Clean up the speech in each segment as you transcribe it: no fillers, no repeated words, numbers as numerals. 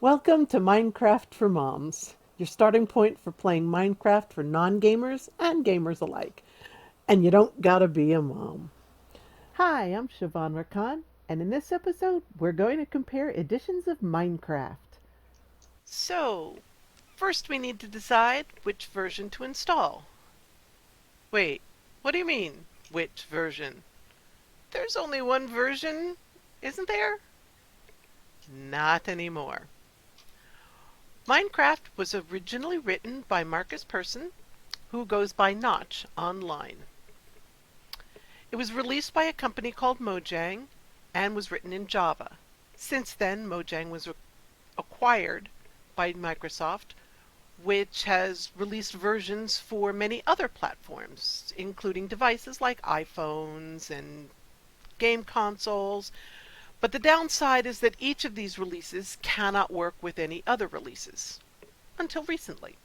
Welcome to Minecraft for Moms, your starting point for playing Minecraft for non-gamers and gamers alike. And you don't gotta be a mom. Hi, I'm Siobhan Rakan, and in this episode, we're going to compare editions of Minecraft. So, first we need to decide which version to install. Wait, what do you mean, which version? There's only one version, isn't there? Not anymore. Minecraft was originally written by Marcus Persson, who goes by Notch online. It was released by a company called Mojang and was written in Java. Since then, Mojang was acquired by Microsoft, which has released versions for many other platforms, including devices like iPhones and game consoles. But the downside is that each of these releases cannot work with any other releases, until recently.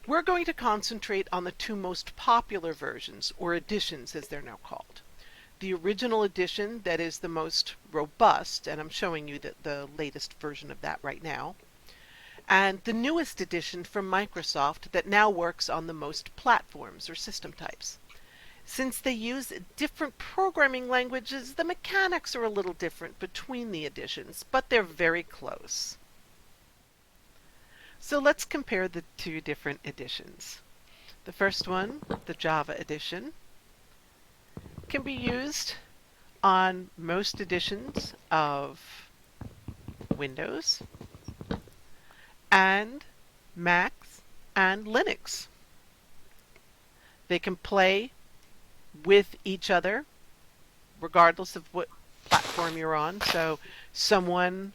We're going to concentrate on the two most popular versions, or editions as they're now called. The original edition that is the most robust, and I'm showing you the latest version of that right now, and the newest edition from Microsoft that now works on the most platforms or system types. Since they use different programming languages, the mechanics are a little different between the editions, but they're very close. So let's compare the two different editions. The first one, the Java edition, can be used on most editions of Windows and Macs and Linux. They can play with each other regardless of what platform you're on. So someone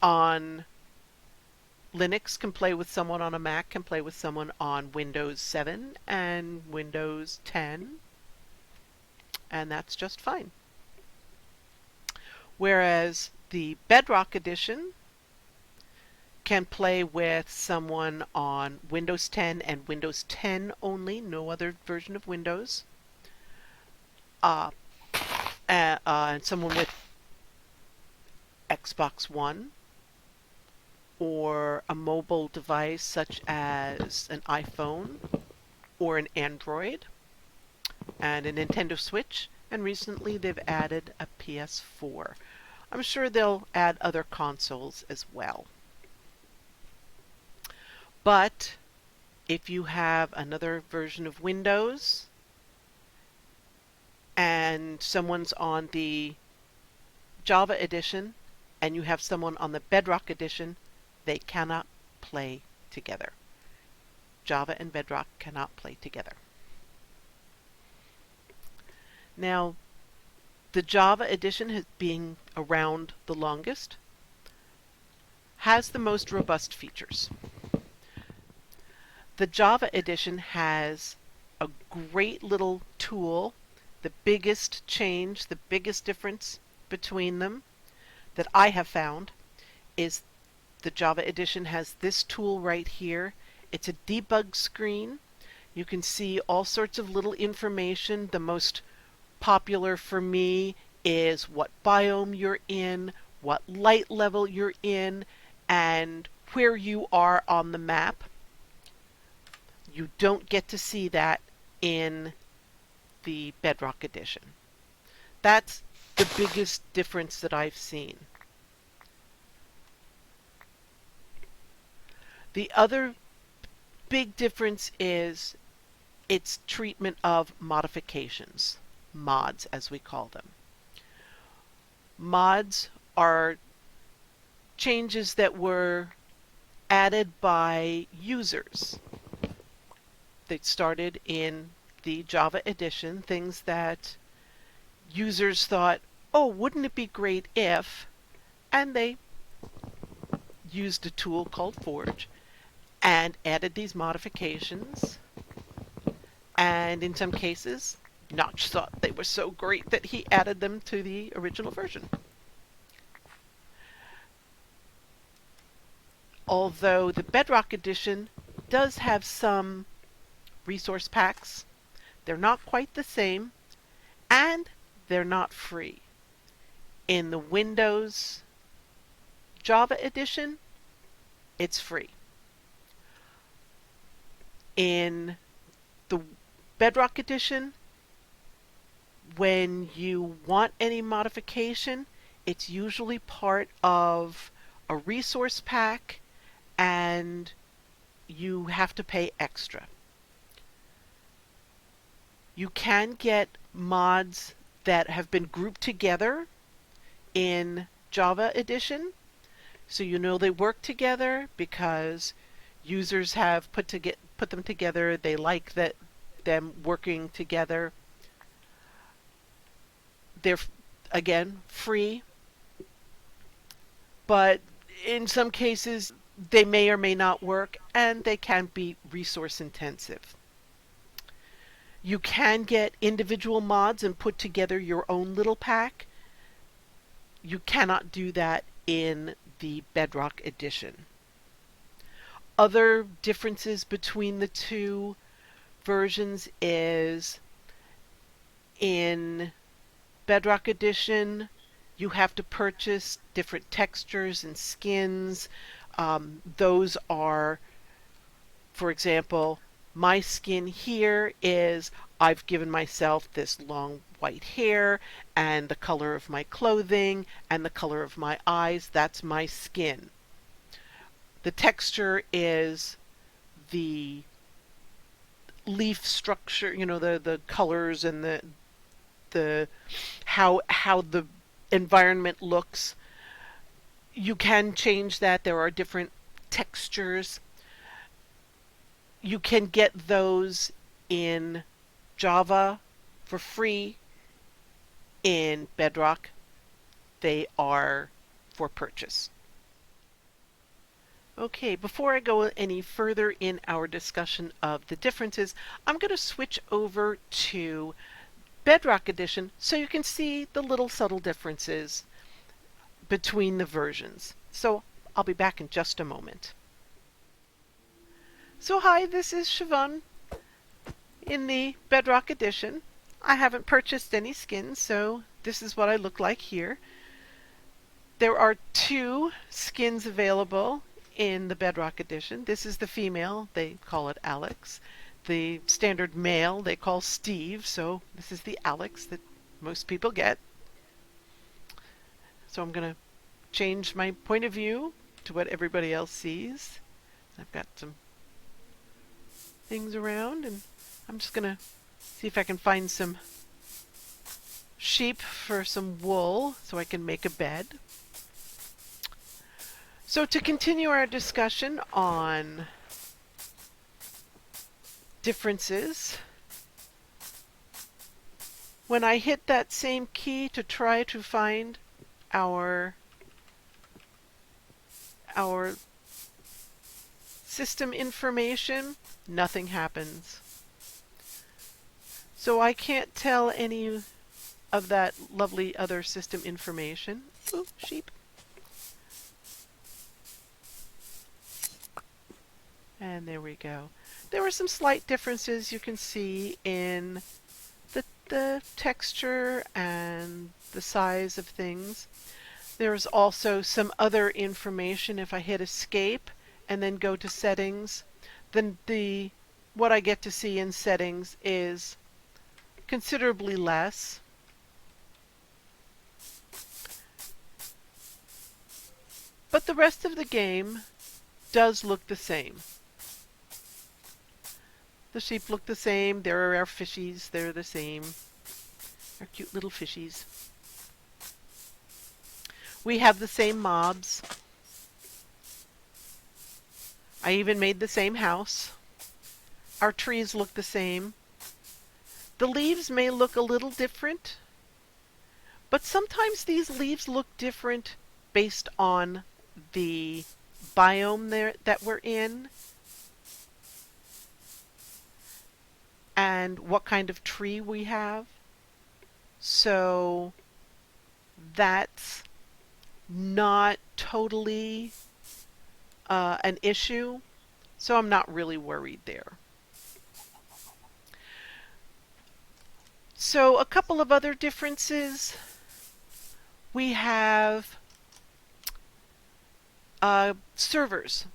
on Linux can play with someone on a Mac, can play with someone on Windows 7 and Windows 10, and that's just fine. Whereas the Bedrock edition can play with someone on Windows 10 and Windows 10 only, no other version of Windows, and someone with Xbox One, or a mobile device such as an iPhone or an Android, and a Nintendo Switch, and recently they've added a PS4. I'm sure they'll add other consoles as well. But if you have another version of Windows and someone's on the Java edition and you have someone on the Bedrock edition, they cannot play together. Java and Bedrock cannot play together. Now, the Java edition, being around the longest, has the most robust features. The Java edition has a great little tool. The biggest change, the biggest difference between them that I have found is the Java edition has this tool right here. It's a debug screen. You can see all sorts of little information. The most popular for me is what biome you're in, what light level you're in, and where you are on the map. You don't get to see that in the Bedrock edition. That's the biggest difference that I've seen. The other big difference is its treatment of modifications, mods as we call them. Mods are changes that were added by users. They started in the Java edition, things that users thought, oh, wouldn't it be great if, and they used a tool called Forge and added these modifications, and in some cases Notch thought they were so great that he added them to the original version. Although the Bedrock edition does have some resource packs, they're not quite the same, and they're not free. In the Windows Java edition, it's free. In the Bedrock edition, when you want any modification, it's usually part of a resource pack and you have to pay extra. You can get mods that have been grouped together in Java edition, so you know they work together because users have put them together. They like them working together. They're again free, but in some cases they may or may not work and they can be resource intensive. You can get individual mods and put together your own little pack. You cannot do that in the Bedrock edition. Other differences between the two versions is in Bedrock edition, you have to purchase different textures and skins. Those are, for example, my skin here is I've given myself this long white hair and the color of my clothing and the color of my eyes. That's my skin. The texture is the leaf structure, the colors and the how the environment looks. You can change that. There are different textures. You can get those in Java for free. In Bedrock, they are for purchase. Okay, before I go any further in our discussion of the differences, I'm going to switch over to Bedrock edition so you can see the little subtle differences between the versions. So I'll be back in just a moment. So hi, this is Siobhan in the Bedrock edition. I haven't purchased any skins, so this is what I look like here. There are 2 skins available in the Bedrock edition. This is the female, they call it Alex. The standard male they call Steve, so this is the Alex that most people get. So I'm going to change my point of view to what everybody else sees. I've got some things around and I'm just going to see if I can find some sheep for some wool so I can make a bed. So to continue our discussion on differences, when I hit that same key to try to find our system information, nothing happens. So I can't tell any of that lovely other system information. Ooh, sheep. And there we go. There are some slight differences you can see in the texture and the size of things. There's also some other information. If I hit escape and then go to settings, then what I get to see in settings is considerably less. But the rest of the game does look the same. The sheep look the same. There are our fishies. They're the same. Our cute little fishies. We have the same mobs. I even made the same house. Our trees look the same. The leaves may look a little different, but sometimes these leaves look different based on the biome that we're in and what kind of tree we have. So that's not totally an issue, so I'm not really worried there. So a couple of other differences. We have Servers.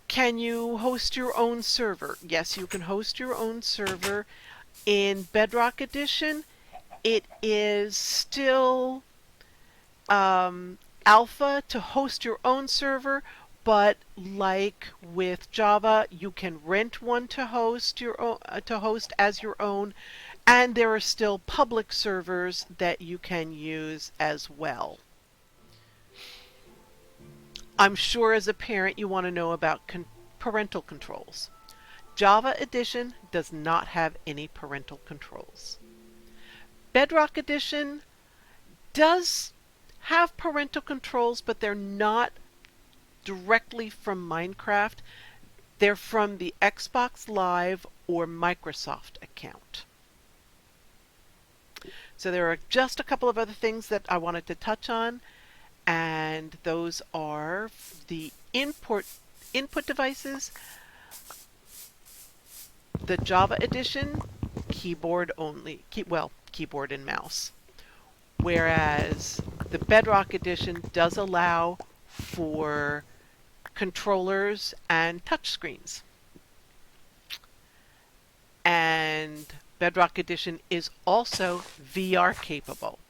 Can you host your own server? Yes, you can host your own server. In Bedrock Edition, it is still alpha to host your own server, but like with Java, you can rent one to host as your own, and there are still public servers that you can use as well. I'm sure as a parent you want to know about parental controls. Java Edition does not have any parental controls. Bedrock Edition does have parental controls, but they're not directly from Minecraft. They're from the Xbox Live or Microsoft account. So there are just a couple of other things that I wanted to touch on, and those are the input devices. The Java Edition, keyboard only, keyboard and mouse. Whereas the Bedrock Edition does allow for controllers and touchscreens. And Bedrock Edition is also VR capable,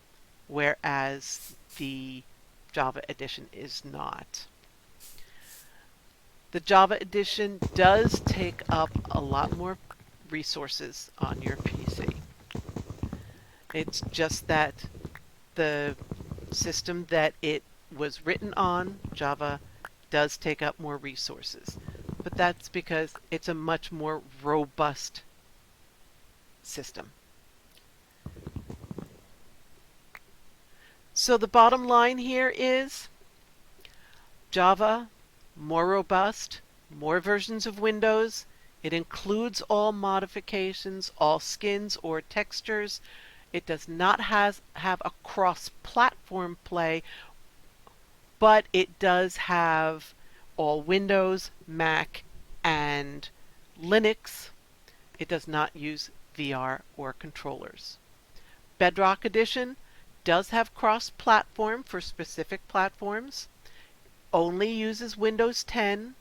whereas the Java Edition is not. The Java Edition does take up a lot more resources on your PC. It's just that the system that it was written on, Java, does take up more resources. But that's because it's a much more robust system. So the bottom line here is Java, more robust, more versions of Windows. It includes all modifications, all skins or textures. It does not have a cross-platform play, but it does have all Windows, Mac, and Linux. It does not use VR or controllers. Bedrock Edition does have cross-platform for specific platforms. Only uses Windows 10.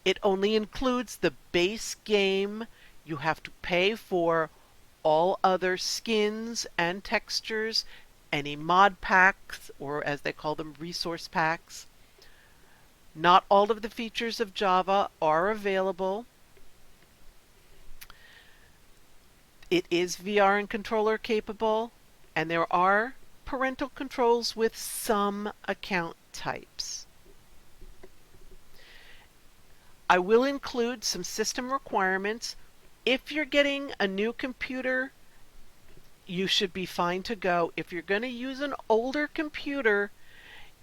It only includes the base game. You have to pay for all other skins and textures, any mod packs, or as they call them, resource packs. Not all of the features of Java are available. It is VR and controller capable, and there are parental controls with some account types. I will include some system requirements. If you're getting a new computer, you should be fine to go. If you're going to use an older computer,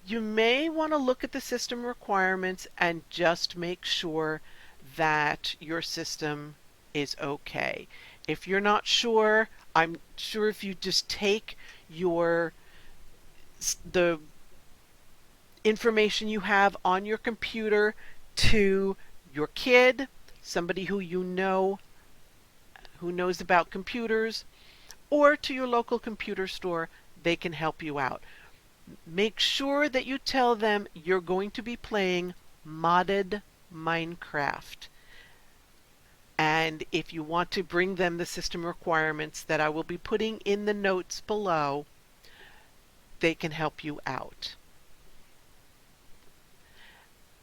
you may want to look at the system requirements and just make sure that your system is okay. If you're not sure, I'm sure if you just take the information you have on your computer to your kid, somebody who you know who knows about computers, or to your local computer store, they can help you out. Make sure that you tell them you're going to be playing modded Minecraft. And if you want to bring them the system requirements that I will be putting in the notes below, they can help you out.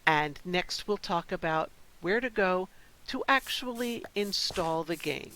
And next we'll talk about where to go to actually install the game.